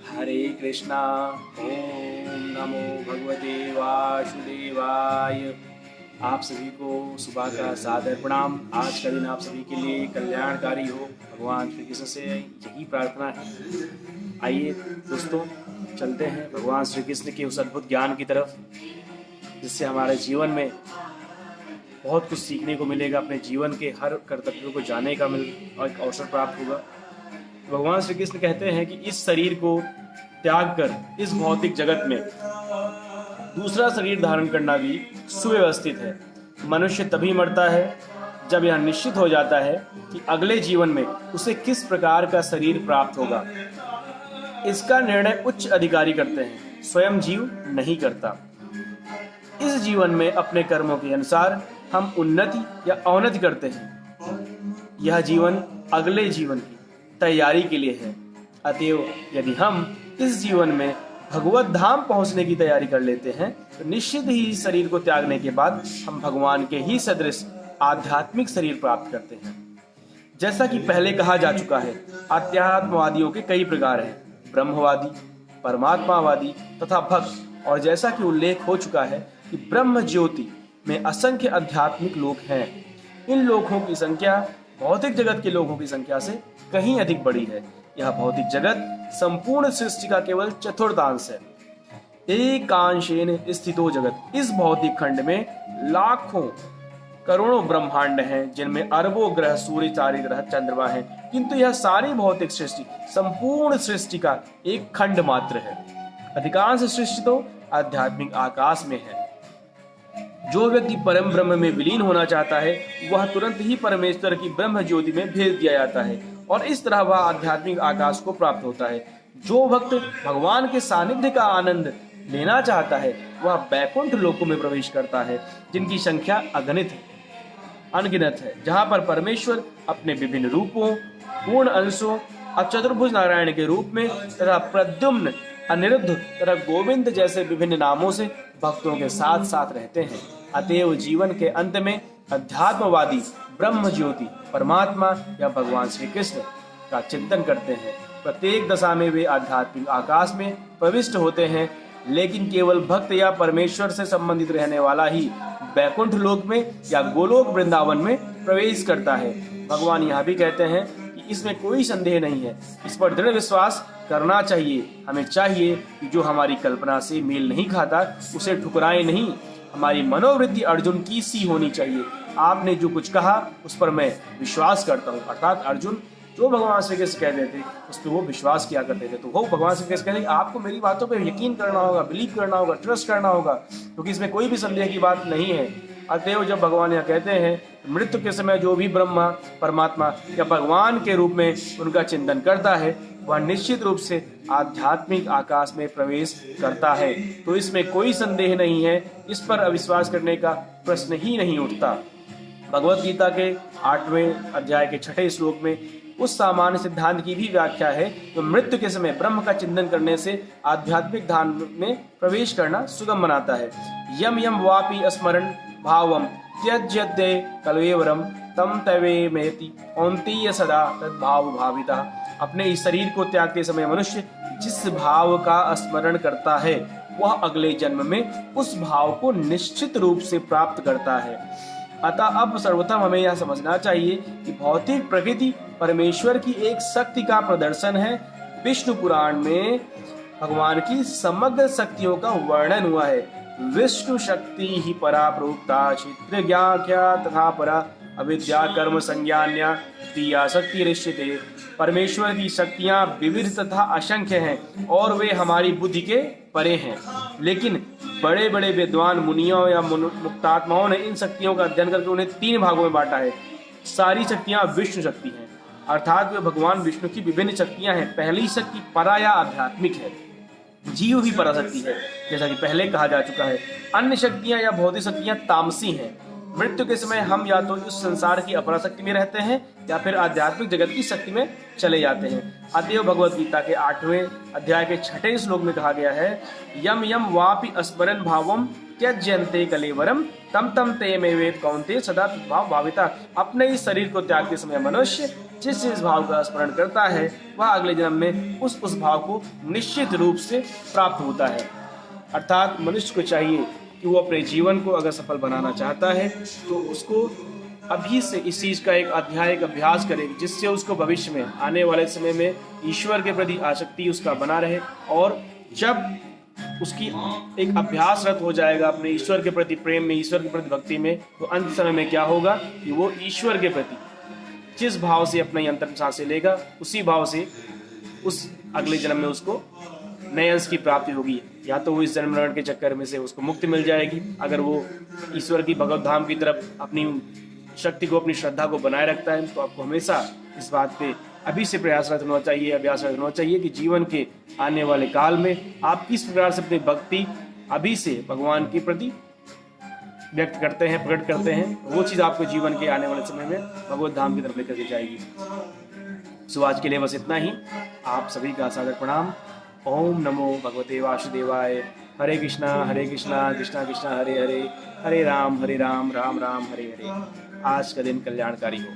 हरे कृष्णा। ओम नमो भगवते वासुदेवाय। आप सभी को सुबह का सादर प्रणाम। आज का दिन आप सभी के लिए कल्याणकारी हो, भगवान श्री कृष्ण से यही प्रार्थना है। आइए दोस्तों, चलते हैं भगवान श्री कृष्ण के उस अद्भुत ज्ञान की तरफ, जिससे हमारे जीवन में बहुत कुछ सीखने को मिलेगा। अपने जीवन के हर कर्तव्यों को जानने का और एक अवसर प्राप्त होगा। भगवान श्री कृष्ण कहते हैं कि इस शरीर को त्याग कर इस भौतिक जगत में दूसरा शरीर धारण करना भी सुव्यवस्थित है। मनुष्य तभी मरता है जब यह निश्चित हो जाता है कि अगले जीवन में उसे किस प्रकार का शरीर प्राप्त होगा। इसका निर्णय उच्च अधिकारी करते हैं, स्वयं जीव नहीं करता। इस जीवन में अपने कर्मों के अनुसार हम उन्नति या अवनति करते हैं। यह जीवन अगले जीवन की तैयारी के लिए है। अतएव यदि हम इस जीवन में भगवत धाम पहुंचने की तैयारी कर लेते हैं तो निश्चित ही शरीर को त्यागने के बाद हम भगवान के ही सदृश आध्यात्मिक शरीर प्राप्त करते हैं। जैसा कि पहले कहा जा चुका है, अध्यात्मवादियों के कई प्रकार हैं, ब्रह्मवादी, परमात्मावादी तथा भक्त। और जैसा कि उल्लेख हो चुका है कि ब्रह्म ज्योति में असंख्य आध्यात्मिक लोक हैं। इन लोकों की संख्या भौतिक जगत के लोगों की संख्या से कहीं अधिक बड़ी है। यह भौतिक जगत संपूर्ण सृष्टि का केवल चतुर्थांश है। एकांशेन स्थितो जगत, इस भौतिक खंड में लाखों करोड़ों ब्रह्मांड हैं, जिनमें अरबों ग्रह, सूर्य, चारि ग्रह, चंद्रमा हैं। किंतु यह सारी भौतिक सृष्टि संपूर्ण सृष्टि का एक खंड मात्र है। अधिकांश सृष्टि तो आध्यात्मिक आकाश में है। जो व्यक्ति परम ब्रह्म में विलीन होना चाहता है वह तुरंत ही परमेश्वर की ब्रह्म ज्योति में भेज दिया जाता है और इस तरह वह आध्यात्मिक आकाश को प्राप्त होता है। जो भक्त भगवान के सानिध्य का आनंद लेना चाहता है वह बैकुंठ लोकों में प्रवेश करता है, जिनकी संख्या अनगिनत है, जहाँ पर परमेश्वर अपने विभिन्न रूपों, पूर्ण अंशों, चतुर्भुज नारायण के रूप में तथा प्रद्युम्न, अनिरुद्ध तथा गोविंद जैसे विभिन्न नामों से भक्तों के साथ साथ रहते हैं। अतएव जीवन के अंत में अध्यात्मवादी ब्रह्म ज्योति, परमात्मा या भगवान श्री कृष्ण का चिंतन करते हैं। प्रत्येक दशा में वे आध्यात्मिक आकाश में प्रविष्ट होते हैं, लेकिन केवल भक्त या परमेश्वर से संबंधित रहने वाला ही बैकुंठ लोक में या गोलोक वृंदावन में प्रवेश करता है। भगवान यहाँ भी कहते हैं कि इसमें कोई संदेह नहीं है, इस पर दृढ़ विश्वास करना चाहिए। हमें चाहिए कि जो हमारी कल्पना से मेल नहीं खाता उसे ठुकराएं नहीं। हमारी मनोवृत्ति अर्जुन की सी होनी चाहिए। आपने जो कुछ कहा उस पर मैं विश्वास करता हूँ। अर्थात अर्जुन जो भगवान श्री कृष्ण कहते थे उस पर वो विश्वास किया करते थे। तो वो भगवान श्री कृष्ण कहते थे आपको मेरी बातों पर यकीन करना होगा, बिलीव करना होगा, ट्रस्ट करना होगा, क्योंकि इसमें कोई भी संदेह की बात नहीं है। अतएव जब भगवान यह कहते हैं मृत्यु के समय जो भी ब्रह्मा, परमात्मा या भगवान के रूप में उनका चिंतन करता है वह निश्चित रूप से आध्यात्मिक आकाश में प्रवेश करता है। तो इसमें कोई संदेह नहीं है, इस पर अविश्वास करने का प्रश्न ही नहीं उठता। भगवत गीता के 8वें अध्याय के 6ठे श्लोक में उस सामान्य सिद्धांत की भी व्याख्या है तो मृत्यु के समय ब्रह्म का चिंतन करने से आध्यात्मिक धाम में प्रवेश करना सुगम बनाता है। यम यम वापि स्मरण भावम त्यज्यते कलवेवरम तम तवे मेति औन्तीय सदा तद्भाव भाविता। अपने इस शरीर को त्यागते समय मनुष्य जिस भाव का स्मरण करता है वह अगले जन्म में उस भाव को निश्चित रूप से प्राप्त करता है। अतः अब सर्वप्रथम हमें यह समझना चाहिए कि भौतिक प्रकृति परमेश्वर की एक शक्ति का प्रदर्शन है। विष्णु पुराण में भगवान की समग्र शक्तियों का वर्णन हुआ है। विष्णु शक्ति ही परा प्रोक्ता क्षेत्र ज्ञाख्या तथा परा अविद्या कर्म संज्ञान्या क्रिया शक्ति ऋष्यते। परमेश्वर की शक्तियां विविध तथा असंख्य हैं और वे हमारी बुद्धि के परे हैं, लेकिन बड़े बड़े विद्वान मुनियों या मुक्तात्माओं ने इन शक्तियों का अध्ययन करके उन्हें 3 भागों में बांटा है। सारी शक्तियां विष्णु शक्ति हैं, अर्थात वे भगवान विष्णु की विभिन्न शक्तियां हैं। पहली शक्ति परा या आध्यात्मिक है, जीव ही पराशक्ति है, जैसा कि पहले कहा जा चुका है। अन्य शक्तियां या भौतिक शक्तियां तामसी हैं। मृत्यु के समय हम या तो इस संसार की अपराशक्ति में रहते हैं या फिर आध्यात्मिक जगत की शक्ति में चले जाते हैं। अतएव भगवत गीता के 8वें अध्याय के 6ठे श्लोक में कहा गया है यम यम वापि स्मरन् भावम त्यज्यन्ते कलेवरम तम तम ते मे वेद कौन्तेय सदा भाव भाविता। अपने इस शरीर को त्यागते समय मनुष्य जिस भाव का स्मरण करता है वह अगले जन्म में उस भाव को निश्चित रूप से प्राप्त होता है। अर्थात मनुष्य को चाहिए कि वो अपने जीवन को अगर सफल बनाना चाहता है तो उसको अभी से इस चीज का एक अध्याय का अभ्यास करे, जिससे उसको भविष्य में आने वाले समय में ईश्वर के प्रति आसक्ति उसका बना रहे। और जब उसकी एक अभ्यासरत हो जाएगा अपने ईश्वर के प्रति प्रेम में, ईश्वर के प्रति भक्ति में, तो अंत समय में क्या होगा कि वो ईश्वर के प्रति जिस भाव से अपना अंतर सांसें लेगा उसी भाव से उस अगले जन्म में उसको नए अंश की प्राप्ति होगी। या तो वो इस जन्म मरण के चक्कर में से उसको मुक्ति मिल जाएगी, अगर वो ईश्वर की भगवत धाम की तरफ अपनी शक्ति को, अपनी श्रद्धा को बनाए रखता है। तो आपको हमेशा इस बात पे अभी से प्रयासरत होना चाहिए, अभ्यासरत होना चाहिए कि जीवन के आने वाले काल में आप किस प्रकार से अपनी भक्ति अभी से भगवान के प्रति व्यक्त करते हैं, प्रकट करते हैं। वो चीज़ आपको जीवन के आने वाले समय में भगवत धाम की तरफ लेकर के जाएगी। सो आज के लिए बस इतना ही। आप सभी का सादर प्रणाम। ओम नमो भगवते वासुदेवाय। हरे कृष्णा कृष्णा कृष्णा हरे हरे, हरे राम राम राम हरे हरे। आज का दिन कल्याणकारी हो।